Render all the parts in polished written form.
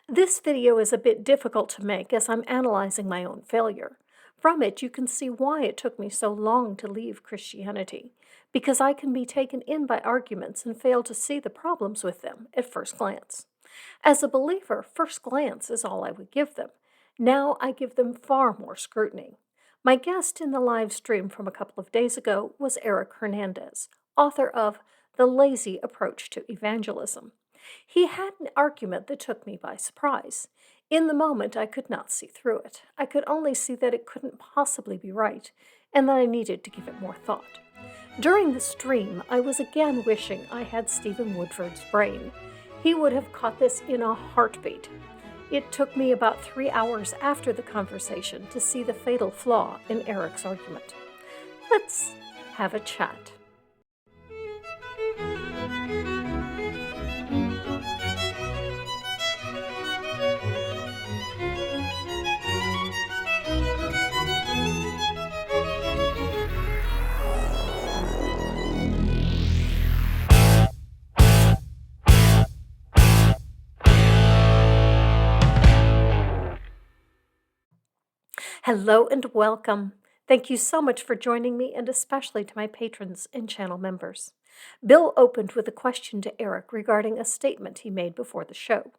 This video is a bit difficult to make as I'm analyzing my own failure. From it, you can see why it took me so long to leave Christianity, because I can be taken in by arguments and fail to see the problems with them at first glance. As a believer, first glance is all I would give them. Now I give them far more scrutiny. My guest in the live stream from a couple of days ago was Eric Hernandez, author of The Lazy Approach to Evangelism. He had an argument that took me by surprise. In the moment, I could not see through it. I could only see that it couldn't possibly be right, and that I needed to give it more thought. During the stream, I was again wishing I had Stephen Woodford's brain. He would have caught this in a heartbeat. It took me about 3 hours after the conversation to see the fatal flaw in Eric's argument. Let's have a chat. Hello and welcome. Thank you so much for joining me, and especially to my patrons and channel members. Bill opened with a question to Eric regarding a statement he made before the show,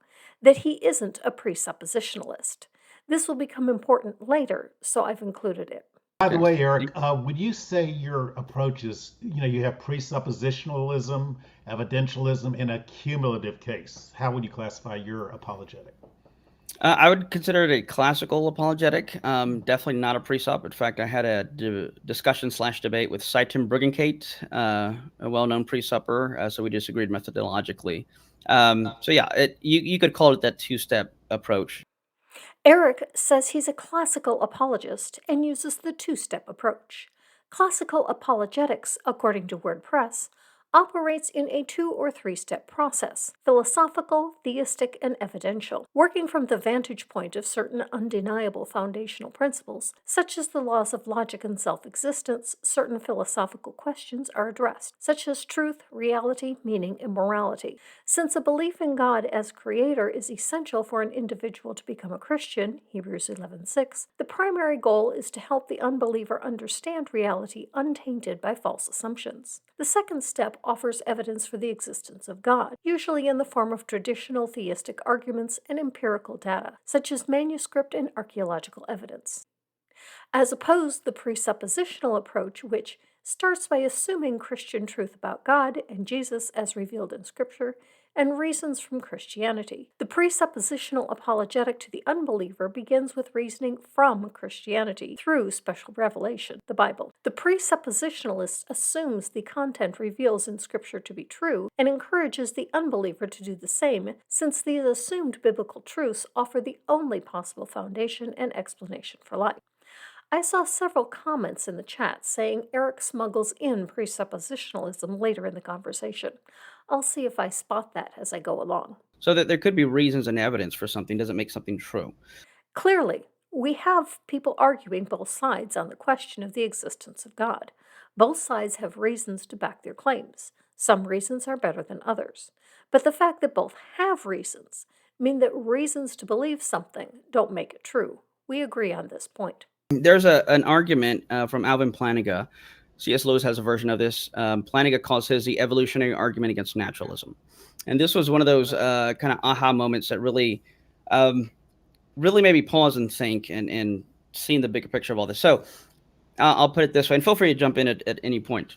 that he isn't a presuppositionalist. This will become important later, so I've included it. By the way, Eric, would you say your approach is, you have presuppositionalism, evidentialism, and a cumulative case? How would you classify your apologetic? I would consider it a classical apologetic, definitely not a presup. In fact, I had a discussion/debate with Seitem Bruggencate, a well-known presupper, so we disagreed methodologically. So yeah, you could call it that two-step approach. Eric says he's a classical apologist and uses the two-step approach. Classical apologetics, according to WordPress, operates in a 2 or 3-step process: philosophical, theistic, and evidential, working from the vantage point of certain undeniable foundational principles, such as the laws of logic and self-existence. Certain philosophical questions are addressed, such as truth, reality, meaning, and morality. Since a belief in God as creator is essential for an individual to become a Christian, Hebrews 11:6, the primary goal is to help the unbeliever understand reality untainted by false assumptions. The second step offers evidence for the existence of God, usually in the form of traditional theistic arguments and empirical data, such as manuscript and archaeological evidence. As opposed, the presuppositional approach, which starts by assuming Christian truth about God and Jesus as revealed in Scripture, and reasons from Christianity. The presuppositional apologetic to the unbeliever begins with reasoning from Christianity through special revelation, the Bible. The presuppositionalist assumes the content reveals in Scripture to be true and encourages the unbeliever to do the same, since these assumed biblical truths offer the only possible foundation and explanation for life. I saw several comments in the chat saying Eric smuggles in presuppositionalism later in the conversation. I'll see if I spot that as I go along. So that there could be reasons and evidence for something doesn't make something true. Clearly, we have people arguing both sides on the question of the existence of God. Both sides have reasons to back their claims. Some reasons are better than others. But the fact that both have reasons mean that reasons to believe something don't make it true. We agree on this point. There's an argument from Alvin Plantinga. C.S. Lewis has a version of this. Plantinga calls his the evolutionary argument against naturalism. And this was one of those kind of aha moments that really made me pause and think and seeing the bigger picture of all this. So I'll put it this way, and feel free to jump in at any point.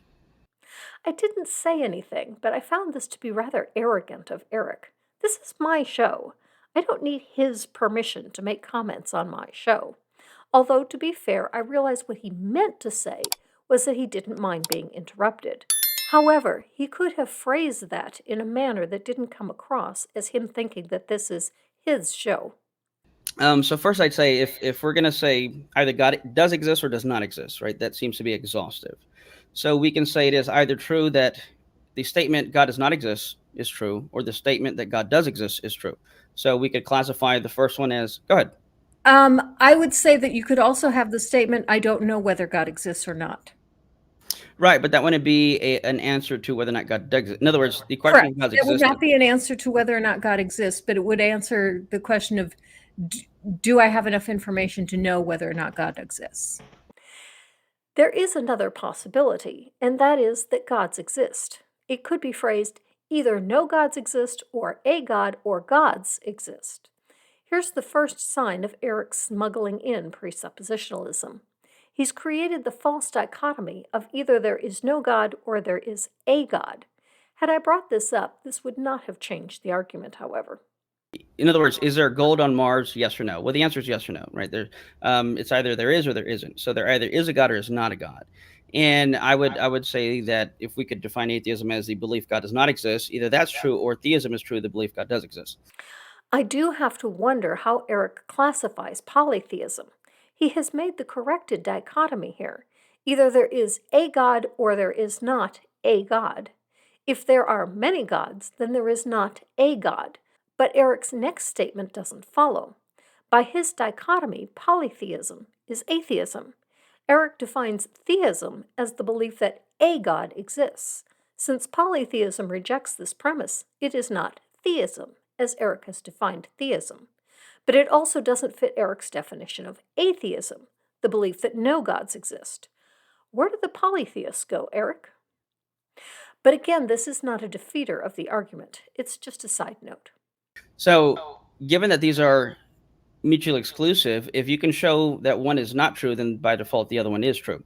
I didn't say anything, but I found this to be rather arrogant of Eric. This is my show. I don't need his permission to make comments on my show. Although, to be fair, I realized what he meant to say was that he didn't mind being interrupted. However, he could have phrased that in a manner that didn't come across as him thinking that this is his show. So first I'd say if we're going to say either God does exist or does not exist, right, that seems to be exhaustive. So we can say it is either true that the statement God does not exist is true, or the statement that God does exist is true. So we could classify the first one as, go ahead. I would say that you could also have the statement, I don't know whether God exists or not. Right, but that wouldn't be an answer to whether or not God does exist. In other words, the question Correct. of God's It would existence. not be an answer to whether or not God exists, but it would answer the question of, do I have enough information to know whether or not God exists? There is another possibility, and that is that gods exist. It could be phrased either no gods exist or a god or gods exist. Here's the first sign of Eric smuggling in presuppositionalism. He's created the false dichotomy of either there is no God or there is a God. Had I brought this up, this would not have changed the argument, however. In other words, is there gold on Mars? Yes or no? Well, the answer is yes or no, right? It's either there is or there isn't. So there either is a God or is not a God. And I would say that if we could define atheism as the belief God does not exist, either that's true or theism is true, the belief God does exist. I do have to wonder how Eric classifies polytheism. He has made the corrected dichotomy here. Either there is a God or there is not a God. If there are many gods, then there is not a God. But Eric's next statement doesn't follow. By his dichotomy, polytheism is atheism. Eric defines theism as the belief that a God exists. Since polytheism rejects this premise, it is not theism, as Eric has defined theism. But it also doesn't fit Eric's definition of atheism, the belief that no gods exist. Where do the polytheists go, Eric? But again, this is not a defeater of the argument. It's just a side note. So, given that these are mutually exclusive, if you can show that one is not true, then by default the other one is true.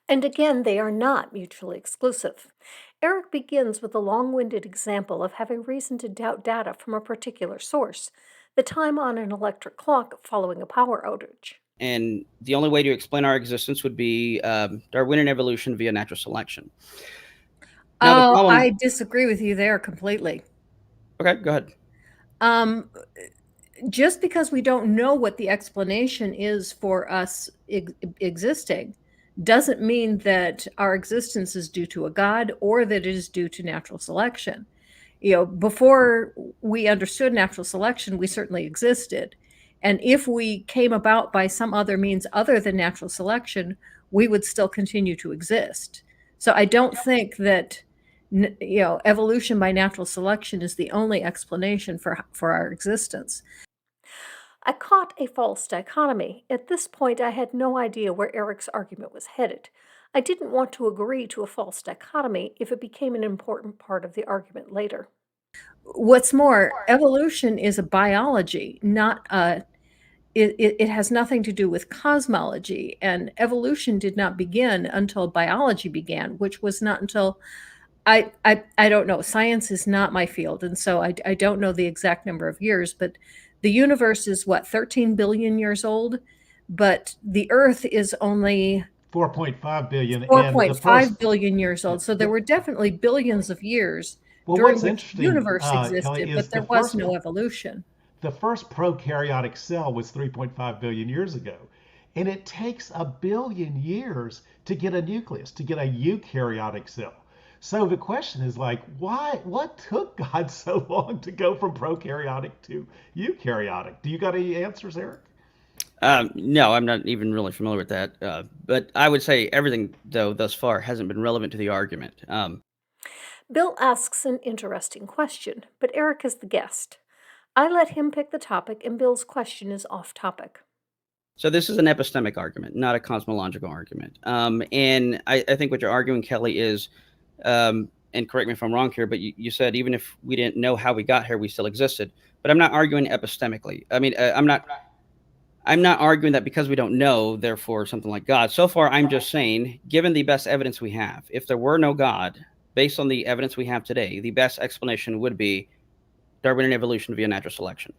And again, they are not mutually exclusive. Eric begins with a long-winded example of having reason to doubt data from a particular source, the time on an electric clock following a power outage. And the only way to explain our existence would be Darwinian evolution via natural selection. Now, I disagree with you there completely. Okay, go ahead. Just because we don't know what the explanation is for us existing doesn't mean that our existence is due to a god or that it is due to natural selection. Before we understood natural selection, we certainly existed. And if we came about by some other means other than natural selection, we would still continue to exist. So I don't think that evolution by natural selection is the only explanation for our existence. I caught a false dichotomy. At this point, I had no idea where Eric's argument was headed. I didn't want to agree to a false dichotomy if it became an important part of the argument later. What's more, evolution is a biology, not it has nothing to do with cosmology, and evolution did not begin until biology began, which was not until I don't know. Science is not my field, and so I don't know the exact number of years, but the universe is, 13 billion years old, but the Earth is only 4.5 billion. 4.5 billion years old. So there were definitely billions of years during which the universe existed, Kelly, but there was no evolution. The first prokaryotic cell was 3.5 billion years ago. And it takes a billion years to get a nucleus, to get a eukaryotic cell. So the question is what took God so long to go from prokaryotic to eukaryotic? Do you got any answers, Eric? No, I'm not even really familiar with that. But I would say everything, though, thus far hasn't been relevant to the argument. Bill asks an interesting question, but Eric is the guest. I let him pick the topic, and Bill's question is off topic. So this is an epistemic argument, not a cosmological argument. And I think what you're arguing, Kelly, is... and correct me if I'm wrong here, but you said even if we didn't know how we got here, we still existed. But I'm not arguing epistemically. I mean, I'm not arguing that because we don't know, therefore something like God. So far, I'm just saying, given the best evidence we have, if there were no God, based on the evidence we have today, the best explanation would be Darwinian evolution via natural selection.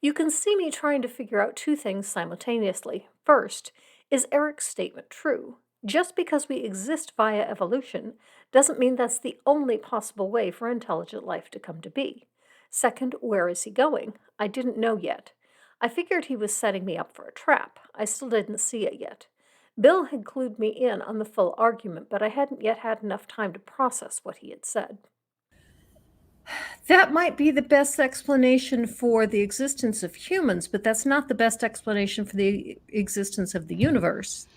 You can see me trying to figure out two things simultaneously. First, is Eric's statement true? Just because we exist via evolution doesn't mean that's the only possible way for intelligent life to come to be. Second, where is he going? I didn't know yet. I figured he was setting me up for a trap. I still didn't see it yet. Bill had clued me in on the full argument, but I hadn't yet had enough time to process what he had said. That might be the best explanation for the existence of humans, but that's not the best explanation for the existence of the universe.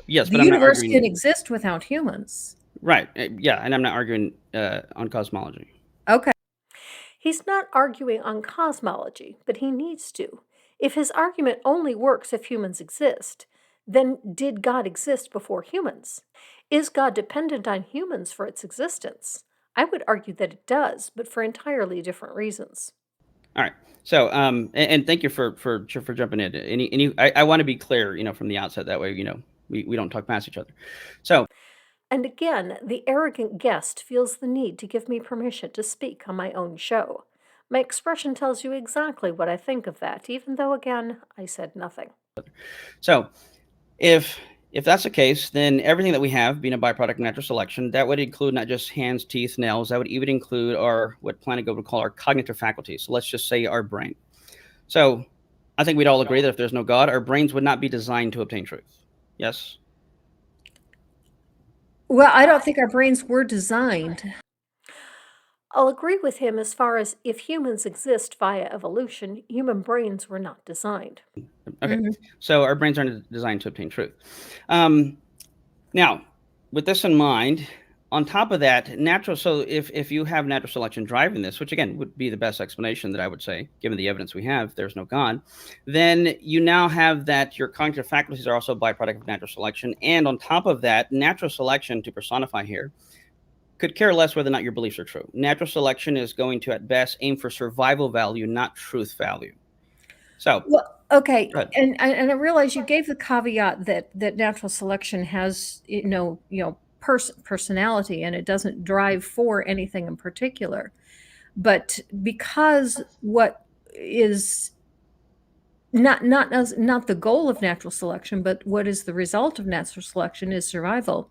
Yes, The but I'm not universe arguing. can exist without humans. Right. Yeah, and I'm not arguing on cosmology. Okay. He's not arguing on cosmology, but he needs to. If his argument only works if humans exist, then did God exist before humans? Is God dependent on humans for its existence? I would argue that it does, but for entirely different reasons. All right. So, and thank you for jumping in. I want to be clear, from the outset. That way, we don't talk past each other. So, And again, the arrogant guest feels the need to give me permission to speak on my own show. My expression tells you exactly what I think of that, even though, again, I said nothing. so if that's the case, then everything that we have being a byproduct of natural selection, that would include not just hands, teeth, nails. That would even include our what Plantinga would call our cognitive faculties. So let's just say our brain. So I think we'd all agree that if there's no God, our brains would not be designed to obtain truth. Yes. Well, I don't think our brains were designed. I'll agree with him as far as if humans exist via evolution, human brains were not designed. Okay. So our brains aren't designed to obtain truth. Now, with this in mind, on top of that, so if you have natural selection driving this, which again would be the best explanation that I would say, given the evidence we have, there's no God, then you now have that your cognitive faculties are also a byproduct of natural selection. And on top of that, natural selection, to personify here, could care less whether or not your beliefs are true. Natural selection is going to, at best, aim for survival value, not truth value. So, well, okay, and I realize you gave the caveat that natural selection has personality and it doesn't drive for anything in particular, but because what is not the goal of natural selection, but what is the result of natural selection is survival.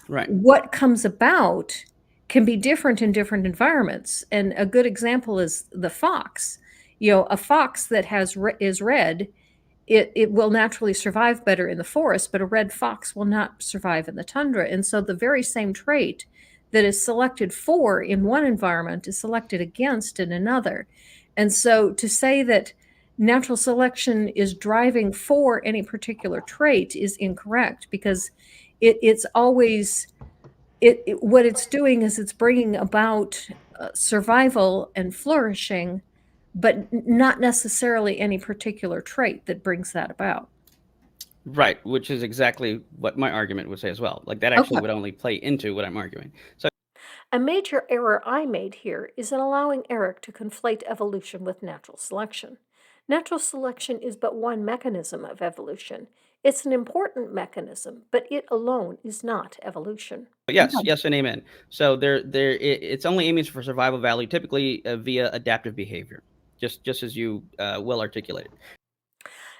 Right. What comes about can be different in different environments, and a good example is the fox. A fox that is red, it will naturally survive better in the forest, but a red fox will not survive in the tundra. And so the very same trait that is selected for in one environment is selected against in another. And so to say that natural selection is driving for any particular trait is incorrect, because it's always what it's doing is it's bringing about survival and flourishing, but not necessarily any particular trait that brings that about. Right, which is exactly what my argument would say as well. Like that actually would only play into what I'm arguing. So a major error I made here is in allowing Eric to conflate evolution with natural selection. Natural selection is but one mechanism of evolution. It's an important mechanism, but it alone is not evolution. yes, and amen. So it's only aiming for survival value, typically via adaptive behavior, just as you well articulated.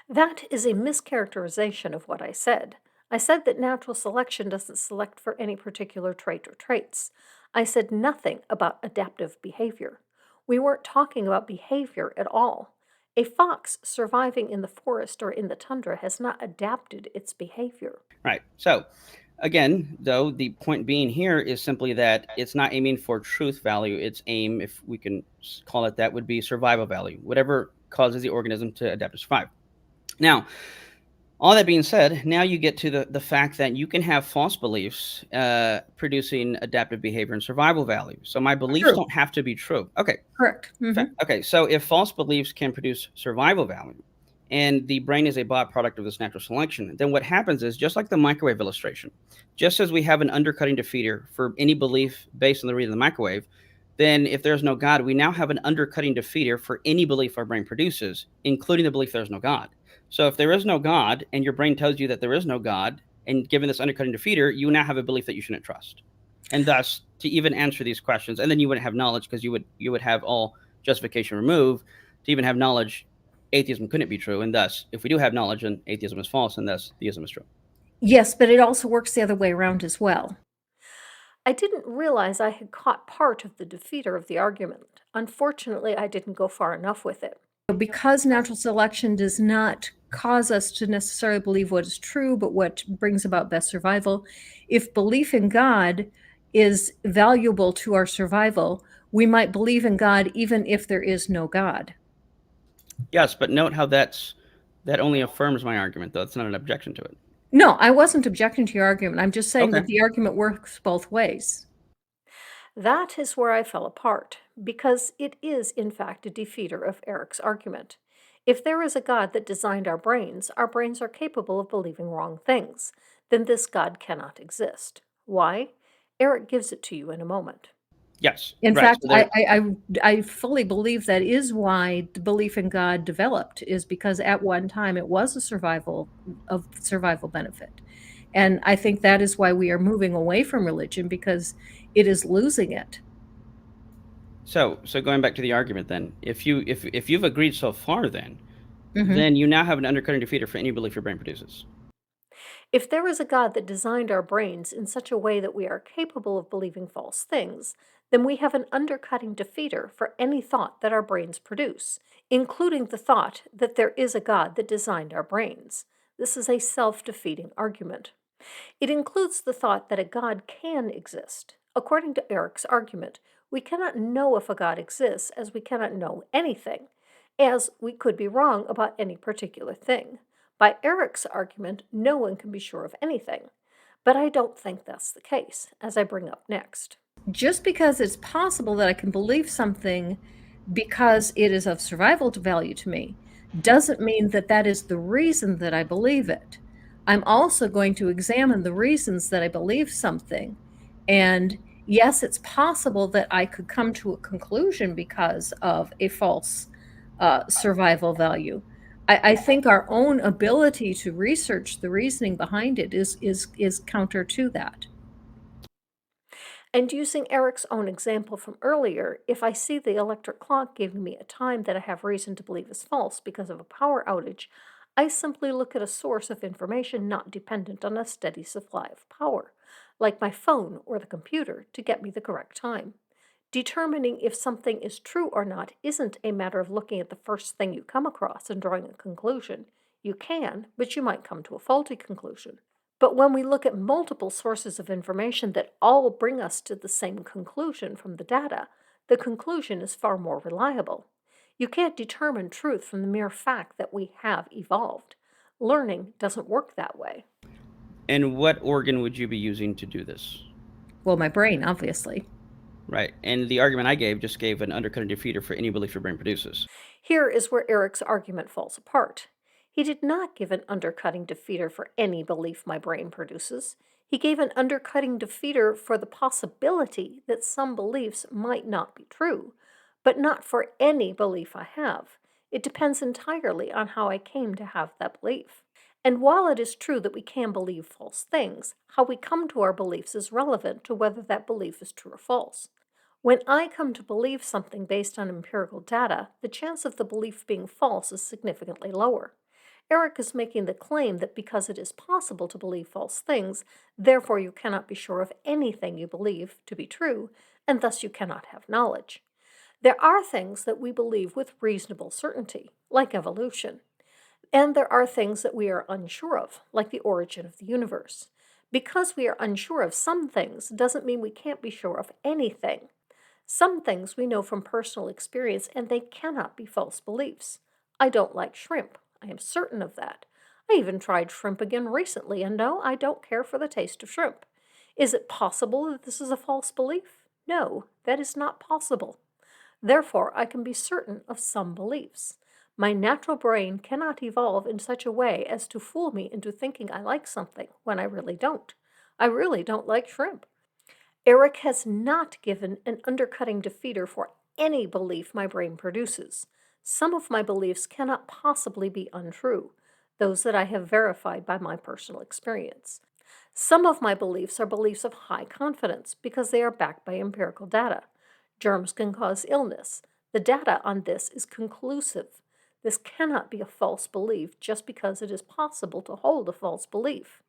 That is a mischaracterization of what I said. I said that natural selection doesn't select for any particular trait or traits. I said nothing about adaptive behavior. We weren't talking about behavior at all. A fox surviving in the forest or in the tundra has not adapted its behavior. Right. So, again, though, the point being here is simply that it's not aiming for truth value. Its aim, if we can call it that, would be survival value, whatever causes the organism to adapt to survive. Now, all that being said, now you get to the fact that you can have false beliefs producing adaptive behavior and survival value. So my beliefs don't have to be true. Okay. Correct. Okay. So if false beliefs can produce survival value and the brain is a byproduct of this natural selection, then what happens is, just like the microwave illustration, just as we have an undercutting defeater for any belief based on the reading of the microwave, then if there's no God, we now have an undercutting defeater for any belief our brain produces, including the belief there's no God. So if there is no God and your brain tells you that there is no God, and given this undercutting defeater, you now have a belief that you shouldn't trust. And thus, to even answer these questions, and then you wouldn't have knowledge, because you would have all justification removed. To even have knowledge, atheism couldn't be true. And thus, if we do have knowledge, then atheism is false, and thus theism is true. Yes, but it also works the other way around as well. I didn't realize I had caught part of the defeater of the argument. Unfortunately, I didn't go far enough with it. Because natural selection does not cause us to necessarily believe what is true, but what brings about best survival, if belief in God is valuable to our survival, we might believe in God even if there is no God. Yes, but note how that only affirms my argument, though. It's not an objection to it. No, I wasn't objecting to your argument. I'm just saying Okay. that the argument works both ways. That is where I fell apart, because it is, in fact, a defeater of Eric's argument. If there is a God that designed our brains are capable of believing wrong things, then this God cannot exist. Why? Eric gives it to you in a moment. Yes. In Right. fact, So there. I fully believe that is why the belief in God developed, is because at one time it was a survival benefit. And I think that is why we are moving away from religion, because it is losing it. So going back to the argument, then, if you've agreed so far, Mhm. then you now have an undercutting defeater for any belief your brain produces. If there is a God that designed our brains in such a way that we are capable of believing false things, then we have an undercutting defeater for any thought that our brains produce, including the thought that there is a God that designed our brains. This is a self defeating argument. It includes the thought that a God can exist. According to Eric's argument, we cannot know if a God exists, as we cannot know anything, as we could be wrong about any particular thing. By Eric's argument, no one can be sure of anything. But I don't think that's the case, as I bring up next. Just because it's possible that I can believe something because it is of survival value to me doesn't mean that that is the reason that I believe it. I'm also going to examine the reasons that I believe something. And yes, it's possible that I could come to a conclusion because of a false survival value. I think our own ability to research the reasoning behind it is counter to that. And using Eric's own example from earlier, if I see the electric clock giving me a time that I have reason to believe is false because of a power outage, I simply look at a source of information not dependent on a steady supply of power, like my phone or the computer, to get me the correct time. Determining if something is true or not isn't a matter of looking at the first thing you come across and drawing a conclusion. You can, but you might come to a faulty conclusion. But when we look at multiple sources of information that all bring us to the same conclusion from the data, the conclusion is far more reliable. You can't determine truth from the mere fact that we have evolved. Learning doesn't work that way. And what organ would you be using to do this? Well, my brain, obviously. Right. And the argument I gave just gave an undercutting defeater for any belief your brain produces. Here is where Eric's argument falls apart. He did not give an undercutting defeater for any belief my brain produces. He gave an undercutting defeater for the possibility that some beliefs might not be true, but not for any belief I have. It depends entirely on how I came to have that belief. And while it is true that we can believe false things, how we come to our beliefs is relevant to whether that belief is true or false. When I come to believe something based on empirical data, the chance of the belief being false is significantly lower. Eric is making the claim that because it is possible to believe false things, therefore you cannot be sure of anything you believe to be true, and thus you cannot have knowledge. There are things that we believe with reasonable certainty, like evolution, and there are things that we are unsure of, like the origin of the universe. Because we are unsure of some things doesn't mean we can't be sure of anything. Some things we know from personal experience, and they cannot be false beliefs. I don't like shrimp. I am certain of that. I even tried shrimp again recently, and no, I don't care for the taste of shrimp. Is it possible that this is a false belief? No, that is not possible. Therefore, I can be certain of some beliefs. My natural brain cannot evolve in such a way as to fool me into thinking I like something when I really don't. I really don't like shrimp. Eric has not given an undercutting defeater for any belief my brain produces. Some of my beliefs cannot possibly be untrue, those that I have verified by my personal experience. Some of my beliefs are beliefs of high confidence because they are backed by empirical data. Germs can cause illness. The data on this is conclusive. This cannot be a false belief just because it is possible to hold a false belief.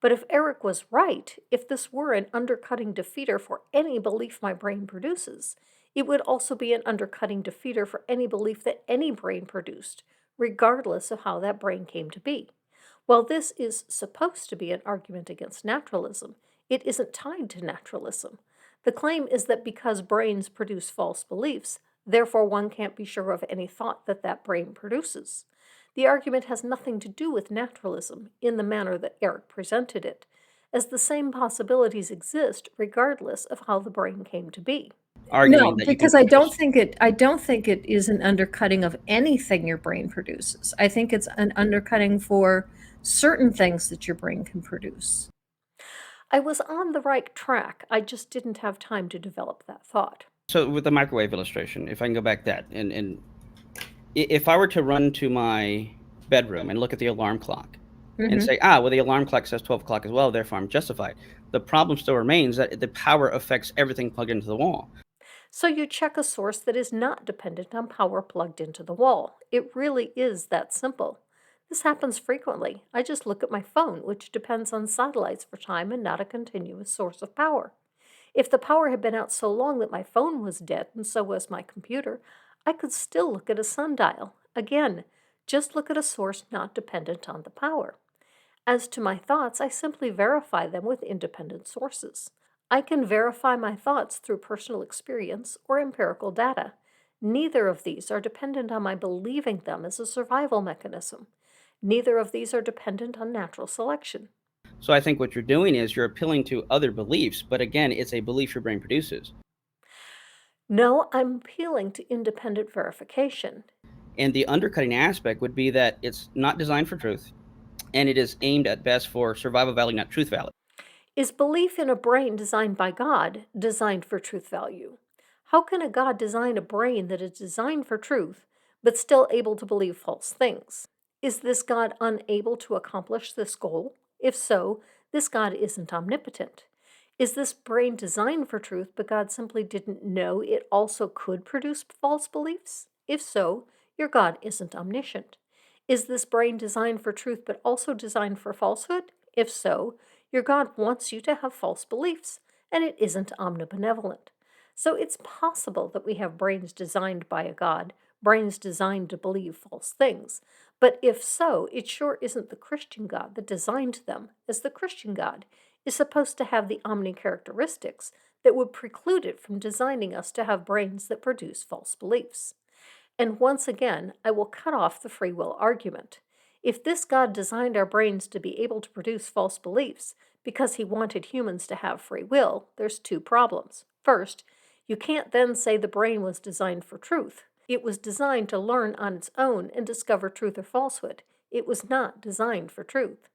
But if Eric was right, if this were an undercutting defeater for any belief my brain produces, it would also be an undercutting defeater for any belief that any brain produced, regardless of how that brain came to be. While this is supposed to be an argument against naturalism, it isn't tied to naturalism. The claim is that because brains produce false beliefs, therefore one can't be sure of any thought that that brain produces. The argument has nothing to do with naturalism in the manner that Eric presented it, as the same possibilities exist regardless of how the brain came to be. Arguing No, that you can because I don't produce. think it is an undercutting of anything your brain produces. I think it's an undercutting for certain things that your brain can produce. I was on the right track, I just didn't have time to develop that thought. So with the microwave illustration, if I can go back that, and if I were to run to my bedroom and look at the alarm clock and say, well, the alarm clock says 12 o'clock as well, therefore I'm justified. The problem still remains that the power affects everything plugged into the wall. So you check a source that is not dependent on power plugged into the wall. It really is that simple. This happens frequently. I just look at my phone, which depends on satellites for time and not a continuous source of power. If the power had been out so long that my phone was dead and so was my computer, I could still look at a sundial. Again, just look at a source not dependent on the power. As to my thoughts, I simply verify them with independent sources. I can verify my thoughts through personal experience or empirical data. Neither of these are dependent on my believing them as a survival mechanism. Neither of these are dependent on natural selection. So I think what you're doing is you're appealing to other beliefs, but again, it's a belief your brain produces. No, I'm appealing to independent verification. And the undercutting aspect would be that it's not designed for truth, and it is aimed at best for survival value, not truth value. Is belief in a brain designed by God designed for truth value? How can a God design a brain that is designed for truth, but still able to believe false things? Is this God unable to accomplish this goal? If so, this God isn't omnipotent. Is this brain designed for truth, but God simply didn't know it also could produce false beliefs? If so, your God isn't omniscient. Is this brain designed for truth, but also designed for falsehood? If so, your God wants you to have false beliefs, and it isn't omnibenevolent. So it's possible that we have brains designed by a God, brains designed to believe false things. But if so, it sure isn't the Christian God that designed them, as the Christian God is supposed to have the omni characteristics that would preclude it from designing us to have brains that produce false beliefs. And once again, I will cut off the free will argument. If this God designed our brains to be able to produce false beliefs because he wanted humans to have free will, there's two problems. First, you can't then say the brain was designed for truth. It was designed to learn on its own and discover truth or falsehood. It was not designed for truth.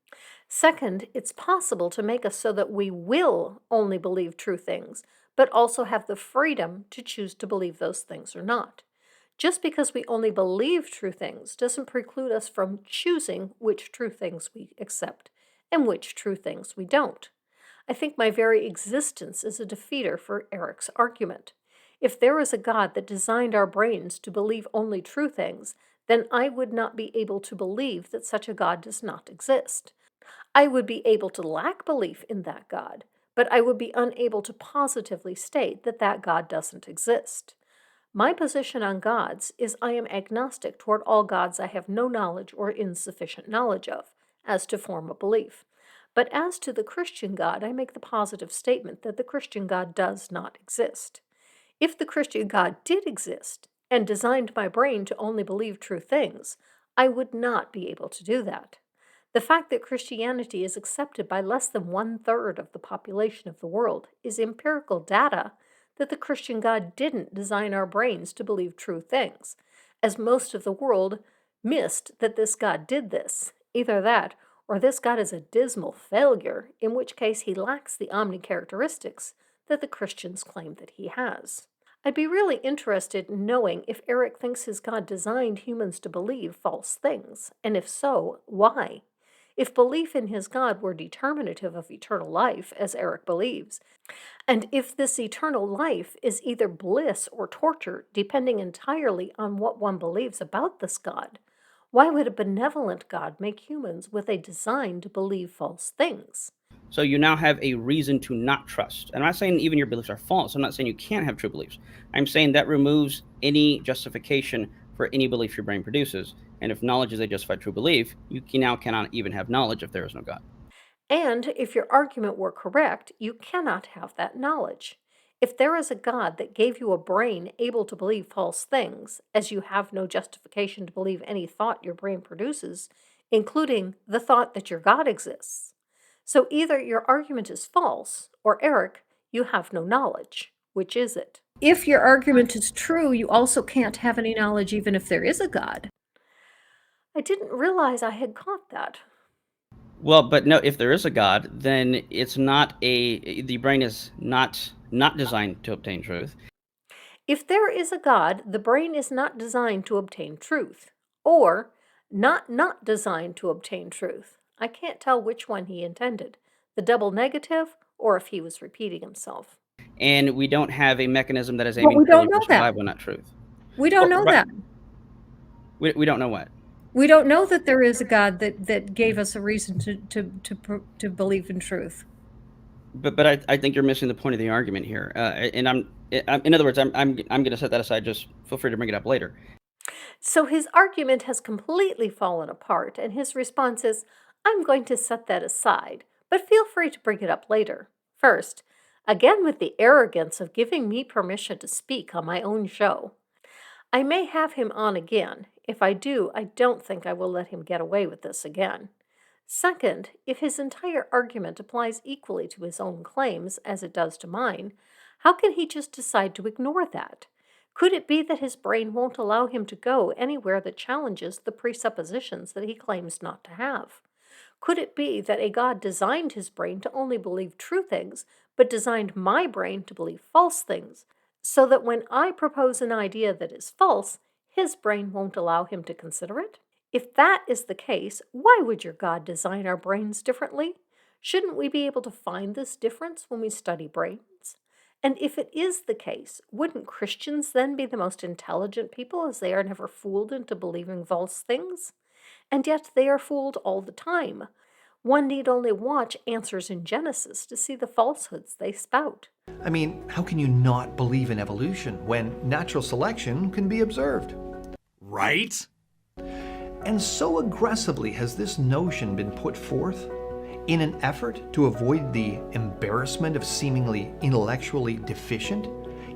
Second, it's possible to make us so that we will only believe true things, but also have the freedom to choose to believe those things or not. Just because we only believe true things doesn't preclude us from choosing which true things we accept and which true things we don't. I think my very existence is a defeater for Eric's argument. If there is a God that designed our brains to believe only true things, then I would not be able to believe that such a God does not exist. I would be able to lack belief in that God, but I would be unable to positively state that that God doesn't exist. My position on gods is I am agnostic toward all gods I have no knowledge or insufficient knowledge of, as to form a belief. But as to the Christian God, I make the positive statement that the Christian God does not exist. If the Christian God did exist, and designed my brain to only believe true things, I would not be able to do that. The fact that Christianity is accepted by less than 1/3 of the population of the world is empirical data that the Christian God didn't design our brains to believe true things, as most of the world missed that this God did this. Either that, or this God is a dismal failure, in which case he lacks the omni characteristics that the Christians claim that he has. I'd be really interested in knowing if Eric thinks his God designed humans to believe false things, and if so, why? If belief in his God were determinative of eternal life, as Eric believes, and if this eternal life is either bliss or torture, depending entirely on what one believes about this God, why would a benevolent God make humans with a design to believe false things? So you now have a reason to not trust. And I'm not saying even your beliefs are false. I'm not saying you can't have true beliefs. I'm saying that removes any justification for any belief your brain produces. And if knowledge is a justified true belief, you now cannot even have knowledge if there is no God. And if your argument were correct, you cannot have that knowledge. If there is a God that gave you a brain able to believe false things, as you have no justification to believe any thought your brain produces, including the thought that your God exists. So either your argument is false, or Eric, you have no knowledge. Which is it? If your argument is true, you also can't have any knowledge even if there is a God. I didn't realize I had caught that. Well, but no, if there is a God, then it's not the brain is not designed to obtain truth. If there is a God, the brain is not designed to obtain truth, or not designed to obtain truth. I can't tell which one he intended, the double negative, or if he was repeating himself. And we don't have a mechanism that is But aiming we don't purely know for that. survival, not truth. We don't know right. that. We don't know what. We don't know that there is a God that gave us a reason to believe in truth. But I think you're missing the point of the argument here. And I'm in other words, I'm going to set that aside. Just feel free to bring it up later. So his argument has completely fallen apart, and his response is, I'm going to set that aside, but feel free to bring it up later. First, again with the arrogance of giving me permission to speak on my own show. I may have him on again. If I do, I don't think I will let him get away with this again. Second, if his entire argument applies equally to his own claims as it does to mine, how can he just decide to ignore that? Could it be that his brain won't allow him to go anywhere that challenges the presuppositions that he claims not to have? Could it be that a God designed his brain to only believe true things, but designed my brain to believe false things, so that when I propose an idea that is false, his brain won't allow him to consider it? If that is the case, why would your God design our brains differently? Shouldn't we be able to find this difference when we study brains? And if it is the case, wouldn't Christians then be the most intelligent people, as they are never fooled into believing false things? And yet they are fooled all the time. One need only watch Answers in Genesis to see the falsehoods they spout. I mean, how can you not believe in evolution when natural selection can be observed? Right? And so aggressively has this notion been put forth in an effort to avoid the embarrassment of seemingly intellectually deficient.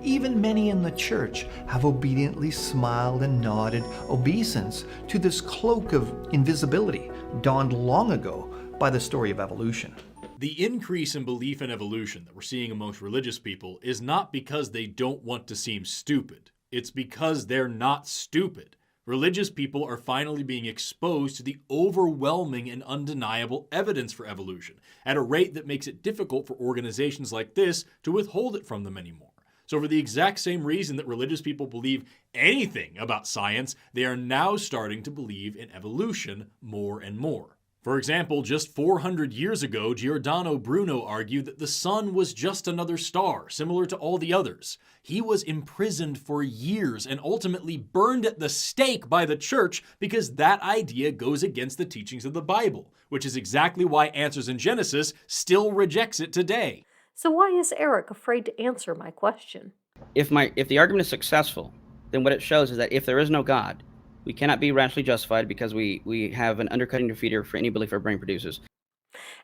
Even many in the church have obediently smiled and nodded obeisance to this cloak of invisibility donned long ago by the story of evolution. The increase in belief in evolution that we're seeing amongst religious people is not because they don't want to seem stupid. It's because they're not stupid. Religious people are finally being exposed to the overwhelming and undeniable evidence for evolution at a rate that makes it difficult for organizations like this to withhold it from them anymore. So for the exact same reason that religious people believe anything about science, they are now starting to believe in evolution more and more. For example, just 400 years ago, Giordano Bruno argued that the sun was just another star, similar to all the others. He was imprisoned for years and ultimately burned at the stake by the church because that idea goes against the teachings of the Bible, which is exactly why Answers in Genesis still rejects it today. So why is Eric afraid to answer my question? If the argument is successful, then what it shows is that if there is no God, we cannot be rationally justified because we have an undercutting defeater for any belief our brain produces.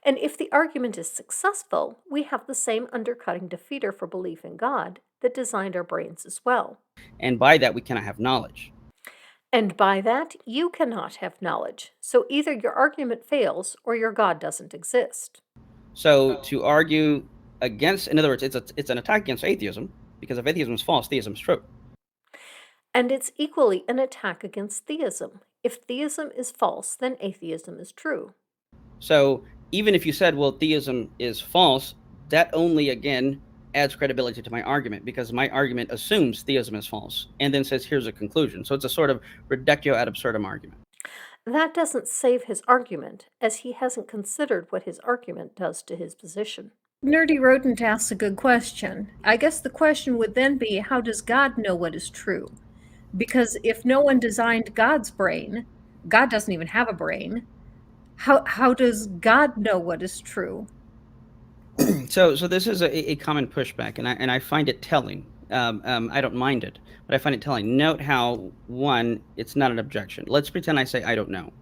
And if the argument is successful, we have the same undercutting defeater for belief in God that designed our brains as well. And by that, we cannot have knowledge. And by that, you cannot have knowledge. So either your argument fails or your God doesn't exist. So to argue against, in other words, it's an attack against atheism, because if atheism is false, theism is true. And it's equally an attack against theism. If theism is false, then atheism is true. So even if you said, well, theism is false, that only, again, adds credibility to my argument, because my argument assumes theism is false and then says, here's a conclusion. So it's a sort of reductio ad absurdum argument. That doesn't save his argument, as he hasn't considered what his argument does to his position. Nerdy Rodent asks a good question. I guess the question would then be, how does God know what is true? Because if no one designed God's brain, God doesn't even have a brain, how does God know what is true? So this is a common pushback, and I find it telling. I don't mind it, but I find it telling. Note how, one, it's not an objection. Let's pretend I say I don't know.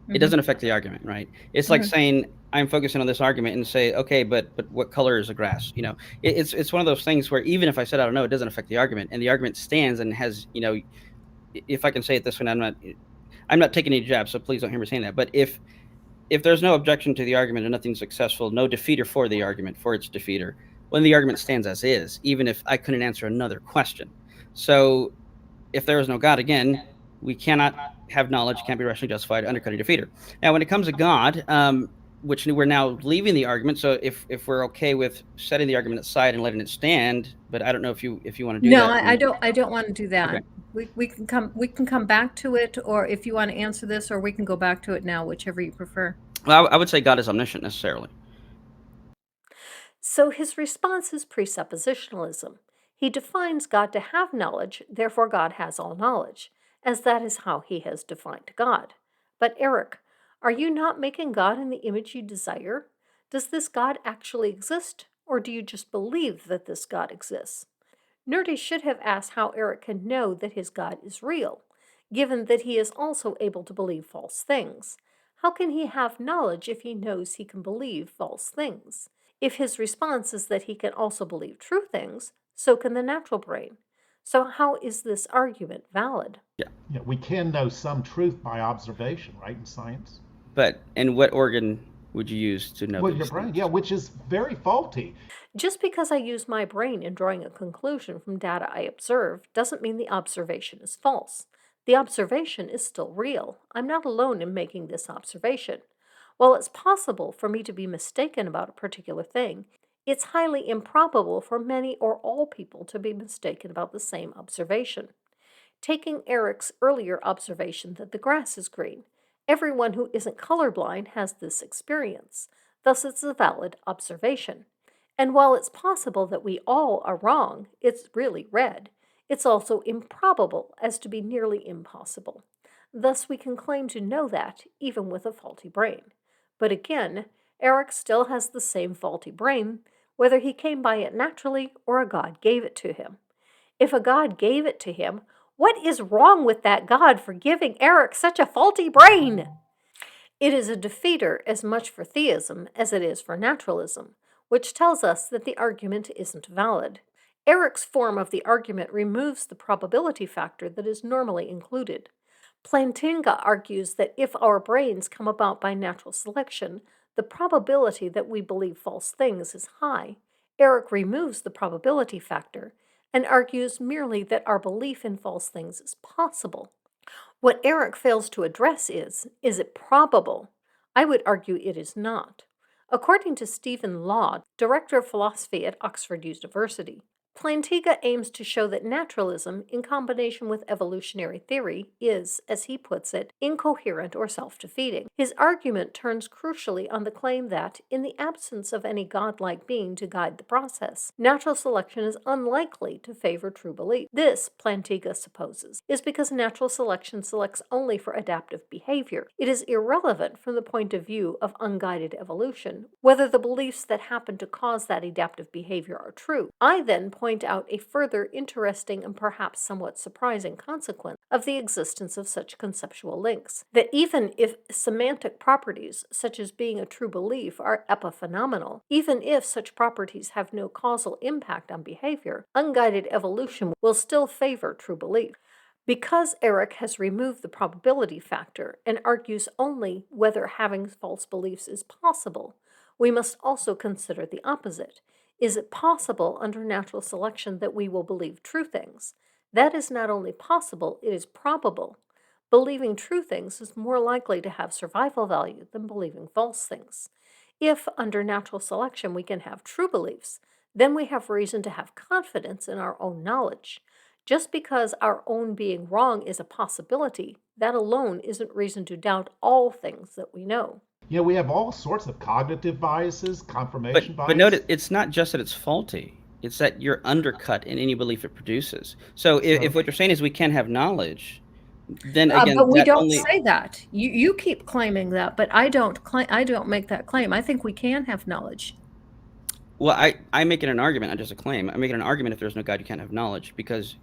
it doesn't affect the argument, right? It's like saying I'm focusing on this argument and say, okay, but what color is the grass? It's one of those things where even if I said I don't know, it doesn't affect the argument, and the argument stands and has, if I can say it this way, I'm not taking any jabs, so please don't hear me saying that. But if there's no objection to the argument and nothing's successful, no defeater for the argument, for its defeater, when the argument stands as is, even if I couldn't answer another question. So if there is no God, again, we cannot have knowledge, can't be rationally justified, undercutting defeater. Now, when it comes to God, which we're now leaving the argument, so if we're okay with setting the argument aside and letting it stand, but I don't know if you want to do No, that. I don't want to do that. Okay. We can come back to it, or if you want to answer this, or we can go back to it now, whichever you prefer. Well, I would say God is omniscient necessarily. So his response is presuppositionalism. He defines God to have knowledge, therefore God has all knowledge, as that is how he has defined God. But Eric, are you not making God in the image you desire? Does this God actually exist, or do you just believe that this God exists? Nerdy should have asked how Eric can know that his God is real, given that he is also able to believe false things. How can he have knowledge if he knows he can believe false things? If his response is that he can also believe true things, so can the natural brain. So how is this argument valid? Yeah, we can know some truth by observation, right, in science? But and what organ would you use to know? Well, your brain, which is very faulty. Just because I use my brain in drawing a conclusion from data I observe doesn't mean the observation is false. The observation is still real. I'm not alone in making this observation. While it's possible for me to be mistaken about a particular thing, it's highly improbable for many or all people to be mistaken about the same observation. Taking Eric's earlier observation that the grass is green, everyone who isn't colorblind has this experience. Thus, it's a valid observation. And while it's possible that we all are wrong, it's really red. It's also improbable as to be nearly impossible. Thus, we can claim to know that, even with a faulty brain. But again, Eric still has the same faulty brain, whether he came by it naturally or a God gave it to him. If a God gave it to him, what is wrong with that God for giving Eric such a faulty brain? It is a defeater as much for theism as it is for naturalism, which tells us that the argument isn't valid. Eric's form of the argument removes the probability factor that is normally included. Plantinga argues that if our brains come about by natural selection, the probability that we believe false things is high. Eric removes the probability factor and argues merely that our belief in false things is possible. What Eric fails to address is it probable? I would argue it is not. According to Stephen Law, director of philosophy at Oxford University, Plantinga aims to show that naturalism, in combination with evolutionary theory, is, as he puts it, incoherent or self-defeating. His argument turns crucially on the claim that, in the absence of any godlike being to guide the process, natural selection is unlikely to favor true belief. This, Plantinga supposes, is because natural selection selects only for adaptive behavior. It is irrelevant from the point of view of unguided evolution, whether the beliefs that happen to cause that adaptive behavior are true. I then point out a further interesting and perhaps somewhat surprising consequence of the existence of such conceptual links, that even if semantic properties, such as being a true belief, are epiphenomenal, even if such properties have no causal impact on behavior, unguided evolution will still favor true belief. Because Eric has removed the probability factor and argues only whether having false beliefs is possible, we must also consider the opposite. Is it possible under natural selection that we will believe true things? That is not only possible, it is probable. Believing true things is more likely to have survival value than believing false things. If, under natural selection, we can have true beliefs, then we have reason to have confidence in our own knowledge. Just because our own being wrong is a possibility, that alone isn't reason to doubt all things that we know. We have all sorts of cognitive biases, confirmation bias. But note, it's not just that it's faulty. It's that you're undercut in any belief it produces. So if what you're saying is we can have knowledge, then again, but we don't say that. You keep claiming that, but I don't make that claim. I think we can have knowledge. Well, I'm making an argument, not just a claim. I'm making an argument if there's no God, you can't have knowledge, because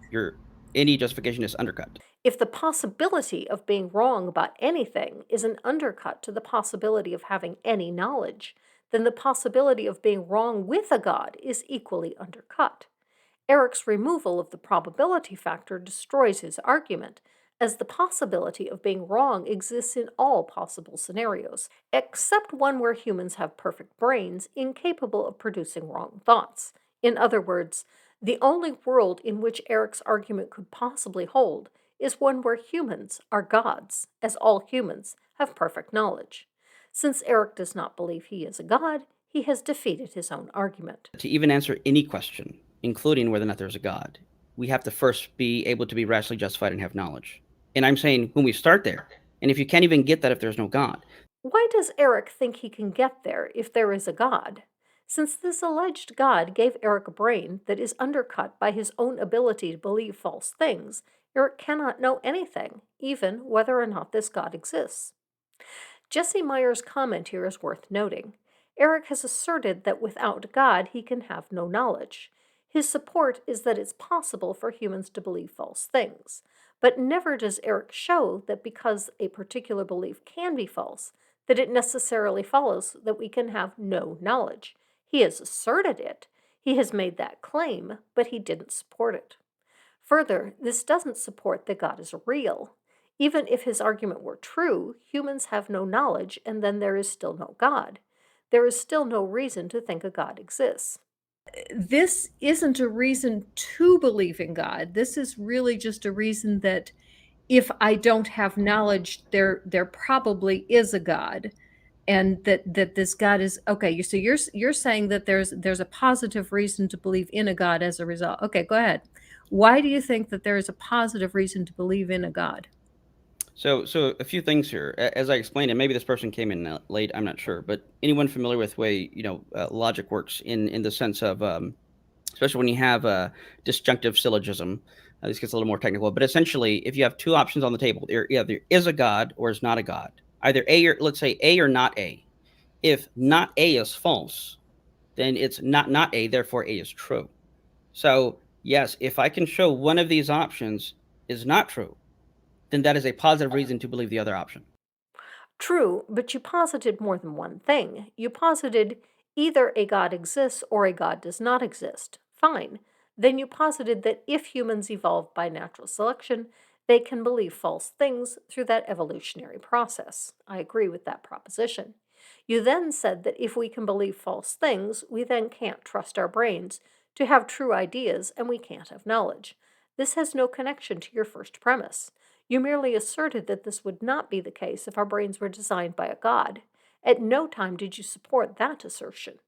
any justification is undercut. If the possibility of being wrong about anything is an undercut to the possibility of having any knowledge, then the possibility of being wrong with a God is equally undercut. Eric's removal of the probability factor destroys his argument, as the possibility of being wrong exists in all possible scenarios, except one where humans have perfect brains incapable of producing wrong thoughts. In other words, the only world in which Eric's argument could possibly hold is one where humans are gods, as all humans have perfect knowledge. Since Eric does not believe he is a god, he has defeated his own argument. To even answer any question, including whether or not there's a God, we have to first be able to be rationally justified and have knowledge. And I'm saying when we start there, and if you can't even get that if there's no God. Why does Eric think he can get there if there is a God? Since this alleged God gave Eric a brain that is undercut by his own ability to believe false things, Eric cannot know anything, even whether or not this God exists. Jesse Meyer's comment here is worth noting. Eric has asserted that without God he can have no knowledge. His support is that it's possible for humans to believe false things, but never does Eric show that because a particular belief can be false, that it necessarily follows that we can have no knowledge. He has asserted it, he has made that claim, but he didn't support it. Further, this doesn't support that God is real. Even if his argument were true, humans have no knowledge, and then there is still no God. There is still no reason to think a God exists. This isn't a reason to believe in God. This is really just a reason that if I don't have knowledge, there probably is a God, and that this God is okay. So you're saying that there's a positive reason to believe in a God as a result. Okay, go ahead. Why do you think that there is a positive reason to believe in a God? So a few things here. As I explained, and maybe this person came in late, I'm not sure, but anyone familiar with the way logic works in the sense of, especially when you have a disjunctive syllogism, this gets a little more technical. But essentially, if you have two options on the table, there either is a God or is not a God. Either A or let's say A or not A. If not A is false, then it's not A. Therefore, A is true. So yes, if I can show one of these options is not true, then that is a positive reason to believe the other option. True, but you posited more than one thing. You posited either a God exists or a God does not exist. Fine. Then you posited that if humans evolved by natural selection, they can believe false things through that evolutionary process. I agree with that proposition. You then said that if we can believe false things, we then can't trust our brains to have true ideas and we can't have knowledge. This has no connection to your first premise. You merely asserted that this would not be the case if our brains were designed by a God. At no time did you support that assertion.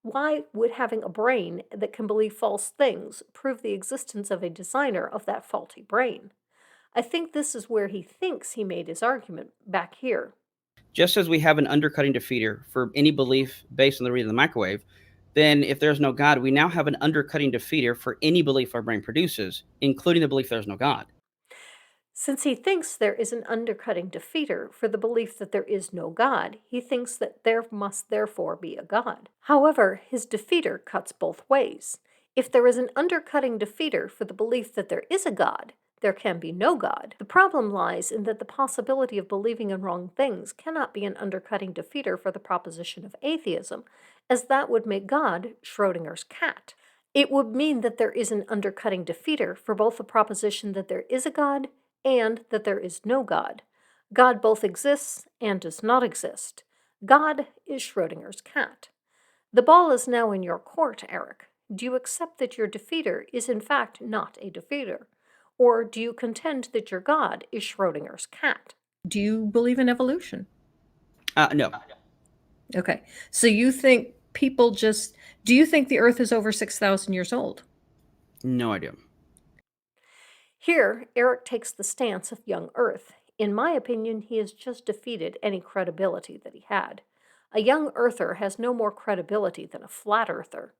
Why would having a brain that can believe false things prove the existence of a designer of that faulty brain? I think this is where he thinks he made his argument back here. Just as we have an undercutting defeater for any belief based on the reading of the microwave, then if there's no God, we now have an undercutting defeater for any belief our brain produces, including the belief there's no God. Since he thinks there is an undercutting defeater for the belief that there is no God, he thinks that there must therefore be a God. However, his defeater cuts both ways. If there is an undercutting defeater for the belief that there is a God, there can be no God. The problem lies in that the possibility of believing in wrong things cannot be an undercutting defeater for the proposition of atheism, as that would make God Schrodinger's cat. It would mean that there is an undercutting defeater for both the proposition that there is a God and that there is no God. God both exists and does not exist. God is Schrodinger's cat. The ball is now in your court, Eric. Do you accept that your defeater is in fact not a defeater? Or do you contend that your God is Schrodinger's cat? Do you believe in evolution? No. Okay. So you think do you think the Earth is over 6,000 years old? No idea. Here, Eric takes the stance of young Earth. In my opinion, he has just defeated any credibility that he had. A young Earther has no more credibility than a flat Earther.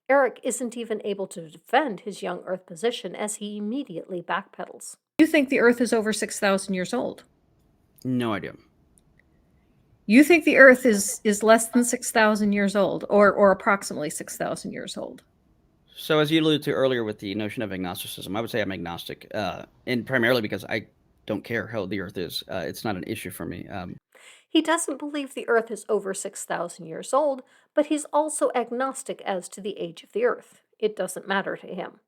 Eric isn't even able to defend his young Earth position as he immediately backpedals. You think the Earth is over 6,000 years old? No idea. You think the Earth is less than 6,000 years old, or approximately 6,000 years old? So, as you alluded to earlier with the notion of agnosticism, I would say I'm agnostic, and primarily because I don't care how the Earth is. It's not an issue for me. He doesn't believe the Earth is over 6,000 years old, but he's also agnostic as to the age of the Earth. It doesn't matter to him.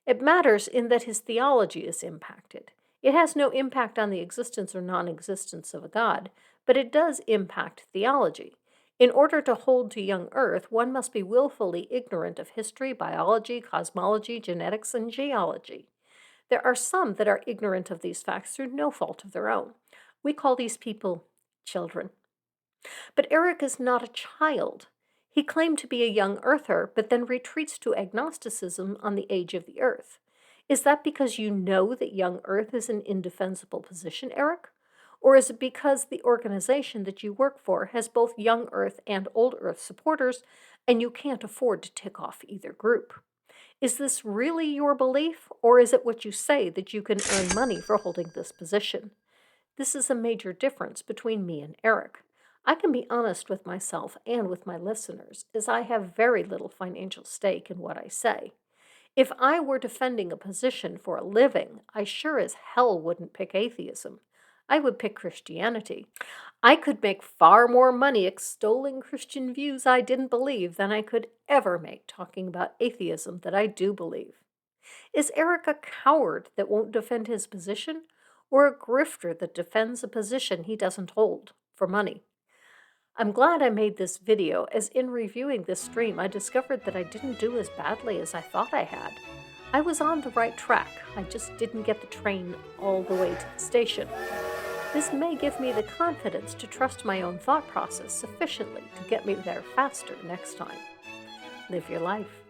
It matters in that his theology is impacted. It has no impact on the existence or non existence of a God, but it does impact theology. In order to hold to young Earth, one must be willfully ignorant of history, biology, cosmology, genetics, and geology. There are some that are ignorant of these facts through no fault of their own. We call these people children. But Eric is not a child. He claimed to be a young earther, but then retreats to agnosticism on the age of the Earth. Is that because you know that young Earth is an indefensible position, Eric? Or is it because the organization that you work for has both young Earth and old Earth supporters, and you can't afford to tick off either group? Is this really your belief, or is it what you say that you can earn money for holding this position? This is a major difference between me and Eric. I can be honest with myself and with my listeners, as I have very little financial stake in what I say. If I were defending a position for a living, I sure as hell wouldn't pick atheism. I would pick Christianity. I could make far more money extolling Christian views I didn't believe than I could ever make talking about atheism that I do believe. Is Eric a coward that won't defend his position, or a grifter that defends a position he doesn't hold for money? I'm glad I made this video, as in reviewing this stream, I discovered that I didn't do as badly as I thought I had. I was on the right track, I just didn't get the train all the way to the station. This may give me the confidence to trust my own thought process sufficiently to get me there faster next time. Live your life.